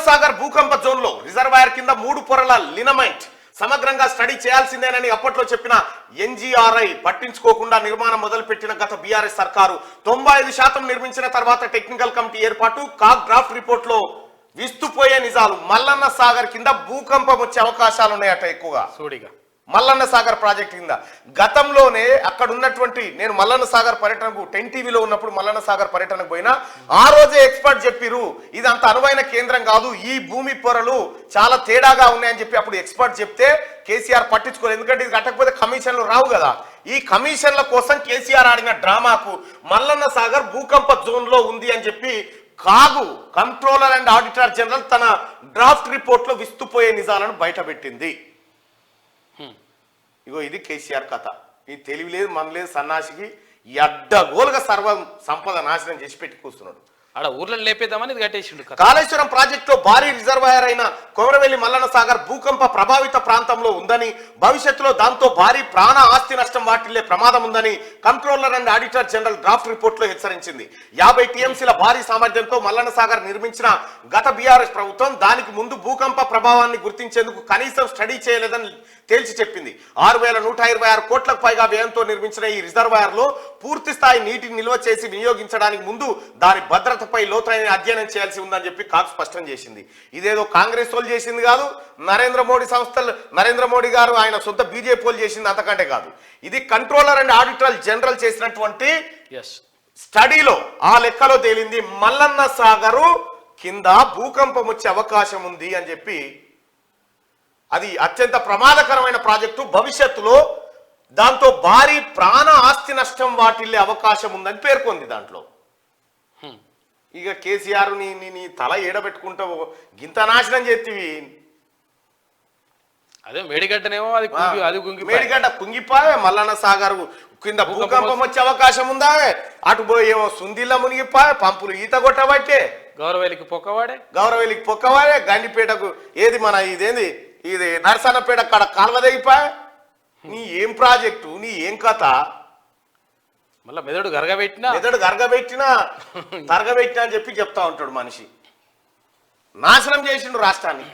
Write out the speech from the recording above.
సాగర్ భూకంప జోన్ లో రిజర్వాయర్ కింద 3 పొరల లినమెంట్ సమగ్రంగా స్టడీ చేయాల్సిందేనని అప్పట్లో చెప్పిన ఎన్జీఆర్ఐ పట్టించుకోకుండా నిర్మాణం మొదలుపెట్టిన గత బీఆర్ఎస్ సర్కారు 95% నిర్మించిన తర్వాత టెక్నికల్ కమిటీ ఏర్పాటు కాగ్ డ్రాఫ్ట్ రిపోర్ట్ లో విస్తుపోయే నిజాలు. మల్లన్న సాగర్ కింద భూకంపం వచ్చే అవకాశాలు ఉన్నాయట ఎక్కువగా. సూడిగా మల్లన్న సాగర్ ప్రాజెక్ట్ కింద గతంలోనే అక్కడ ఉన్నటువంటి నేను మల్లన్న సాగర్ పర్యటనకు 10 టీవీలో ఉన్నప్పుడు మల్లన్న సాగర్ పర్యటనకు పోయినా ఆ రోజే ఎక్స్పర్ట్ చెప్పిరు ఇది అంత అనువైన కేంద్రం కాదు, ఈ భూమి పొరలు చాలా తేడాగా ఉన్నాయని చెప్పి అప్పుడు ఎక్స్పర్ట్ చెప్తే కేసీఆర్ పట్టించుకోలేదు. ఎందుకంటే ఇది కట్టకపోతే కమిషన్లు రావు కదా. ఈ కమిషన్ల కోసం కేసీఆర్ ఆడిన డ్రామాకు మల్లన్న సాగర్ భూకంప జోన్ లో ఉంది అని చెప్పి కాగు కంట్రోలర్ అండ్ ఆడిటర్ జనరల్ తన డ్రాఫ్ట్ రిపోర్ట్ లో విస్తుపోయే నిజాలను బయటపెట్టింది. ఇగో ఇది కేసీఆర్ కథ. ఈ తెలివి లేదు మన లేదు సన్నాసికి అడ్డగోలుగా సర్వ సంపద నాశనం చేసి పెట్టి కూర్చున్నాడు. ఆడ ఊర్లను లేపేద్దామని ఇది కట్టేసిండు. కాళేశ్వరం ప్రాజెక్టులో భారీ రిజర్వాయర్ అయిన కొమరవెల్లి మల్లన్న సాగర్ భూకంప ప్రభావిత ప్రాంతంలో ఉందని, భవిష్యత్తులో దాంతో భారీ ప్రాణ ఆస్తి నష్టం వాటిల్లే ప్రమాదం ఉందని controller and auditor general draft report లో హెచ్చరించింది. 50 టీఎంసీల భారీ సామర్థ్యంతో మల్లన్న సాగర్ నిర్మించిన గత బీఆర్ఎస్ ప్రభుత్వం దానికి ముందు భూకంప ప్రభావాన్ని గుర్తించేందుకు కనీసం స్టడీ చేయలేదని తేల్చి చెప్పింది. 6126 కోట్లకు పైగా వ్యయంతో నిర్మించిన ఈ రిజర్వాయర్ లో పూర్తి స్థాయి నీటిని నిల్వ చేసి వినియోగించడానికి ముందు దాని భద్రతపై లోతైన అధ్యయనం చేయాల్సి ఉందని చెప్పి కాగ్ స్పష్టం చేసింది. ఇదేదో కాంగ్రెస్ వాళ్ళు చేసింది కాదు, నరేంద్ర మోడీ గారు ఆయన సొంత బీజేపీ వాళ్ళు చేసింది అంతకంటే కాదు. ఇది కంట్రోలర్ అండ్ ఆడిటర్ జనరల్ చేసినటువంటి స్టడీలో ఆ లెక్కలో తేలింది. మల్లన్న సాగరు కింద భూకంపం వచ్చే అవకాశం ఉంది అని చెప్పి, అది అత్యంత ప్రమాదకరమైన ప్రాజెక్టు, భవిష్యత్తులో దాంతో భారీ ప్రాణ ఆస్తి నష్టం వాటిల్లే అవకాశం ఉందని పేర్కొంది దాంట్లో. ఇక కేసీఆర్ నీ తల ఏడబెట్టుకుంటావు గింత నాశనం చేతివి. అదే మేడిగడ్డనేమో అది మేడిగడ్డ కుంగిపోయే, మల్లన్న సాగర్ కింద భూకంపం వచ్చే అవకాశం ఉందా, అటు పోయేమో సుందిల్ల మునిగిపోయే, పంపులు ఈత కొట్టబట్టే, గౌరవేలికి పొక్కవాడే, గండిపేటకు ఏది మన ఇదేంది ఇది నరసన్నపేట కాడ కాలువ తెగిపోయా. నీ ఏం ప్రాజెక్టు, నీ ఏం కథ. మళ్ళీ మెదడు గరగబెట్టినా తరగబెట్టినా అని చెప్పి చెప్తా ఉంటాడు మనిషి. నాశనం చేసిండు రాష్ట్రాన్ని.